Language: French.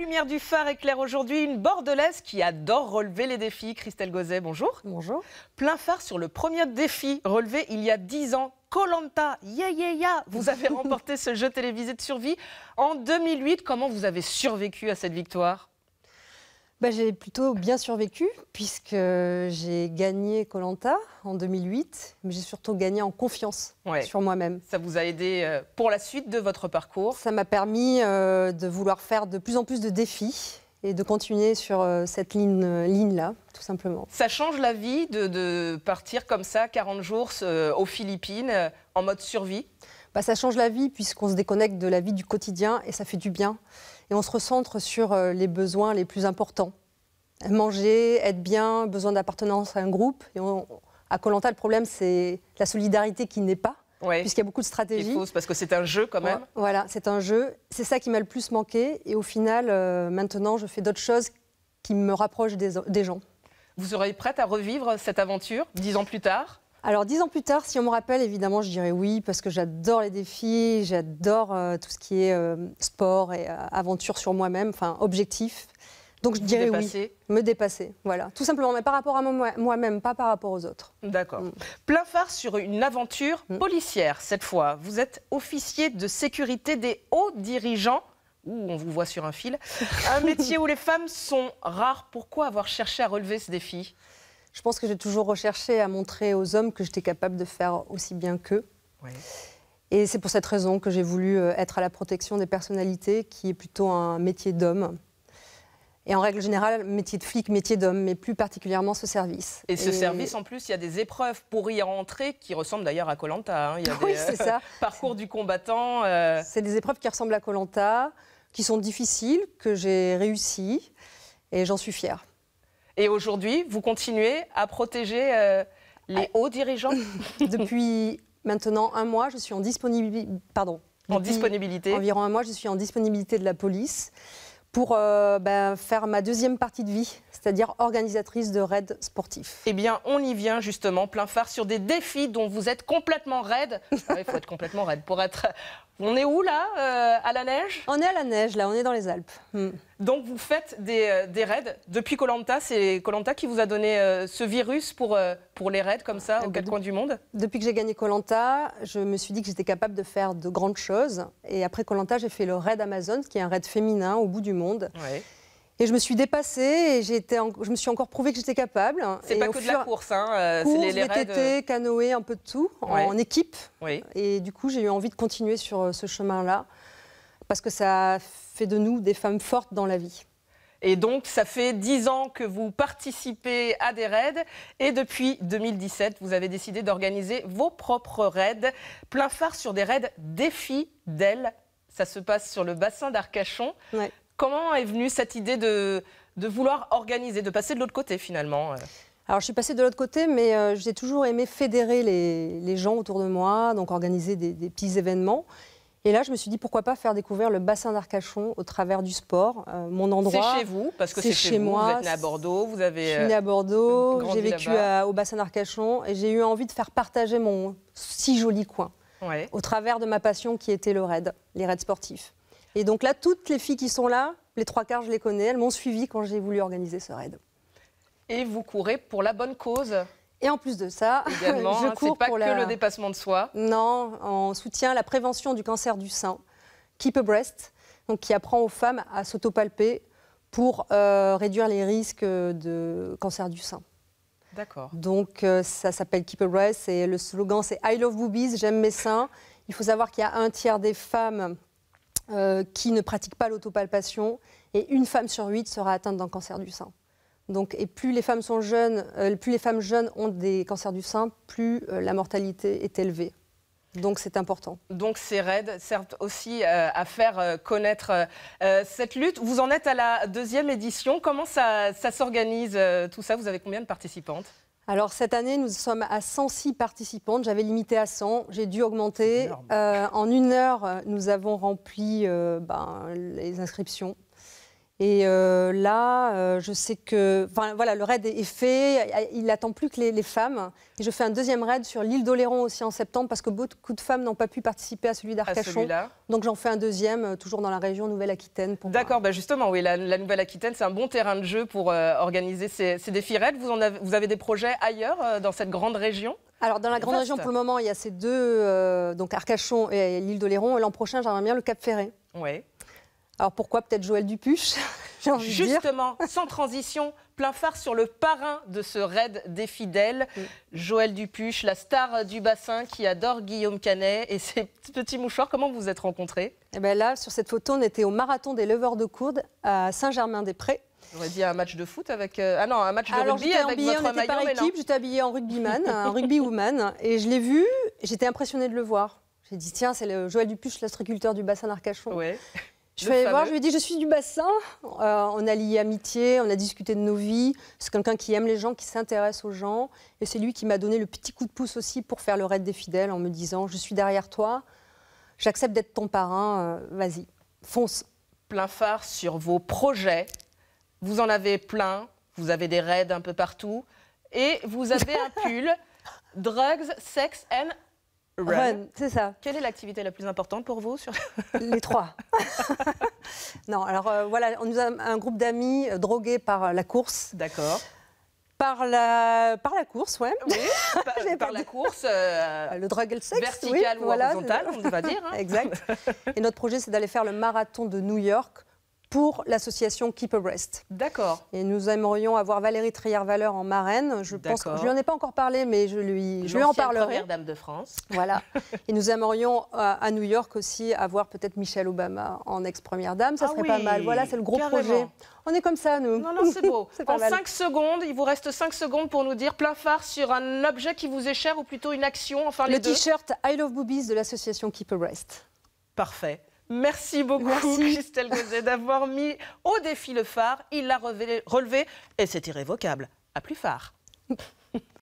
lumière du phare éclaire aujourd'hui une Bordelaise qui adore relever les défis. Christelle Gauzet, bonjour. Bonjour. Plein phare sur le premier défi relevé il y a 10 ans. Koh-Lanta, yeah, yeah, yeah. Vous avez remporté ce jeu télévisé de survie en 2008. Comment vous avez survécu à cette victoire ? J'ai plutôt bien survécu puisque j'ai gagné Koh-Lanta en 2008, mais j'ai surtout gagné en confiance sur moi-même. Ça vous a aidé pour la suite de votre parcours ? Ça m'a permis de vouloir faire de plus en plus de défis et de continuer sur cette ligne-là, tout simplement. Ça change la vie de partir comme ça, 40 jours aux Philippines, en mode survie ? Ça change la vie puisqu'on se déconnecte de la vie du quotidien et ça fait du bien. Et on se recentre sur les besoins les plus importants. Manger, être bien, besoin d'appartenance à un groupe. Et à Koh-Lanta, le problème, c'est la solidarité qui n'est pas, puisqu'il y a beaucoup de stratégies. C'est faux, parce que c'est un jeu quand même. Voilà, c'est un jeu. C'est ça qui m'a le plus manqué. Et au final, maintenant, je fais d'autres choses qui me rapprochent des gens. Vous serez prête à revivre cette aventure 10 ans plus tard ? Alors 10 ans plus tard, si on me rappelle, évidemment, je dirais oui, parce que j'adore les défis, j'adore tout ce qui est sport et aventure sur moi-même, enfin objectif. Donc je dirais oui, me dépasser, voilà, tout simplement, mais par rapport à moi-même, pas par rapport aux autres. D'accord. Plein phare sur une aventure policière, cette fois. Vous êtes officier de sécurité des hauts dirigeants. On vous voit sur un fil. Un métier où les femmes sont rares. Pourquoi avoir cherché à relever ce défi ? Je pense que j'ai toujours recherché à montrer aux hommes que j'étais capable de faire aussi bien qu'eux. Et c'est pour cette raison que j'ai voulu être à la protection des personnalités, qui est plutôt un métier d'homme. Et en règle générale, métier de flic, métier d'homme, mais plus particulièrement ce service. Et ce service, en plus, il y a des épreuves pour y rentrer qui ressemblent d'ailleurs à Koh-Lanta. Il y a oui, c'est ça. Parcours du combattant. C'est des épreuves qui ressemblent à Koh-Lanta, qui sont difficiles, que j'ai réussi, et j'en suis fière. Et aujourd'hui, vous continuez à protéger les hauts dirigeants ? Depuis maintenant un mois, je suis en disponibilité. Environ un mois, je suis en disponibilité de la police pour faire ma deuxième partie de vie, c'est-à-dire organisatrice de raids sportifs. Eh bien, on y vient justement, plein phare sur des défis dont vous êtes complètement raide. Il faut être complètement raide pour être... On est où là, à la neige ? On est à la neige, là, on est dans les Alpes. Donc vous faites des raids depuis Koh-Lanta. C'est Koh-Lanta qui vous a donné ce virus pour les raids comme ça, aux quatre coins du monde ? Depuis que j'ai gagné Koh-Lanta, je me suis dit que j'étais capable de faire de grandes choses. Et après Koh-Lanta, j'ai fait le raid Amazon, qui est un raid féminin au bout du monde. Et je me suis dépassée et je me suis encore prouvé que j'étais capable. C'est pas que de la course, hein. Course, c'est les VTT, canoë, un peu de tout, en équipe. Et du coup, j'ai eu envie de continuer sur ce chemin-là, parce que ça fait de nous des femmes fortes dans la vie. Et donc, ça fait 10 ans que vous participez à des raids. Et depuis 2017, vous avez décidé d'organiser vos propres raids. Plein phare sur des raids défis d'ailes. Ça se passe sur le bassin d'Arcachon. Comment est venue cette idée de vouloir organiser, de passer de l'autre côté finalement ? Alors je suis passée de l'autre côté, mais j'ai toujours aimé fédérer les gens autour de moi, donc organiser des petits événements. Et là, je me suis dit, pourquoi pas faire découvrir le bassin d'Arcachon au travers du sport, mon endroit. C'est chez vous, parce que c'est chez moi. Vous êtes née à Bordeaux, vous avez... Je suis née à Bordeaux, j'ai vécu au bassin d'Arcachon et j'ai eu envie de faire partager mon si joli coin au travers de ma passion qui était le raid, les raids sportifs. Et donc là, toutes les filles qui sont là, les trois quarts, je les connais, elles m'ont suivie quand j'ai voulu organiser ce raid. Et vous courez pour la bonne cause ? Et en plus de ça, également, je cours pas pour que le dépassement de soi. Non, on soutient la prévention du cancer du sein, Keep a Breast, donc qui apprend aux femmes à s'autopalper pour réduire les risques de cancer du sein. D'accord. Donc ça s'appelle Keep a Breast et le slogan c'est I love boobies, j'aime mes seins. Il faut savoir qu'il y a un tiers des femmes qui ne pratiquent pas l'autopalpation et une femme sur 8 sera atteinte d'un cancer du sein. Donc, et plus les femmes sont jeunes, plus les femmes jeunes ont des cancers du sein, plus la mortalité est élevée. Donc c'est important. Donc ces raids servent aussi à faire connaître cette lutte. Vous en êtes à la deuxième édition. Comment ça s'organise tout ça ? Vous avez combien de participantes ? Alors cette année, nous sommes à 106 participantes. J'avais limité à 100. J'ai dû augmenter. En 1 heure, nous avons rempli les inscriptions. Et là, je sais que voilà, le raid est fait, il n'attend plus que les femmes. Et je fais un deuxième raid sur l'île d'Oléron aussi en septembre, parce que beaucoup de femmes n'ont pas pu participer à celui d'Arcachon. Donc j'en fais un deuxième, toujours dans la région Nouvelle-Aquitaine. D'accord, justement, oui, la Nouvelle-Aquitaine, c'est un bon terrain de jeu pour organiser ces défis raids. Vous avez des projets ailleurs, dans cette grande région? Alors, dans la grande région, pour le moment, il y a ces deux, donc Arcachon et l'île d'Oléron. Et l'an prochain, j'aimerais bien le Cap Ferret. Oui. Alors pourquoi peut-être Joël Dupuche, j'ai envie de dire. Justement, sans transition, plein phare sur le parrain de ce raid des fidèles, Joël Dupuche, la star du bassin qui adore Guillaume Canet et ses petits mouchoirs. Comment vous vous êtes rencontrés? Eh bien là, sur cette photo, on était au marathon des leveurs de coude à Saint-Germain-des-Prés. J'aurais dit un match de foot avec... Ah non, un match de rugby avec votre maillot, par équipe, j'étais habillée en rugbyman, un rugbywoman, et je l'ai vu, j'étais impressionnée de le voir. J'ai dit, tiens, c'est le Joël Dupuche, l'ostriculteur du bassin d'Arcachon. Ouais. Je suis allée voir, je lui ai dit, je suis du bassin. On a lié amitié, on a discuté de nos vies. C'est quelqu'un qui aime les gens, qui s'intéresse aux gens. Et c'est lui qui m'a donné le petit coup de pouce aussi pour faire le raid des fidèles en me disant, je suis derrière toi, j'accepte d'être ton parrain, vas-y, fonce. Plein phare sur vos projets. Vous en avez plein, vous avez des raids un peu partout. Et vous avez un pull, Drugs, Sex and Run, c'est ça. Quelle est l'activité la plus importante pour vous? Les trois. Non, alors voilà, on nous a un groupe d'amis drogués par la course. D'accord. Par la course, ouais. Oui, par la course. Le drug et le sexe. Verticale ou horizontale, on va dire. Hein. Exact. Et notre projet, c'est d'aller faire le marathon de New York pour l'association Keep Abreast. D'accord. Et nous aimerions avoir Valérie Trierweiler en marraine. Je pense que je lui en ai pas encore parlé, mais je lui en parlerai. Première dame de France. Voilà. Et nous aimerions à New York aussi avoir peut-être Michelle Obama en ex-première dame. Ça serait pas mal. Voilà, c'est le gros projet. On est comme ça, nous. Non, c'est beau. En 5 secondes, il vous reste 5 secondes pour nous dire plein phare sur un objet qui vous est cher ou plutôt une action. Enfin, le t-shirt I Love Boobies de l'association Keep Abreast. Parfait. Merci beaucoup, Christelle Gauzet, d'avoir mis au défi le phare. Il l'a relevé et c'est irrévocable. À plus phare.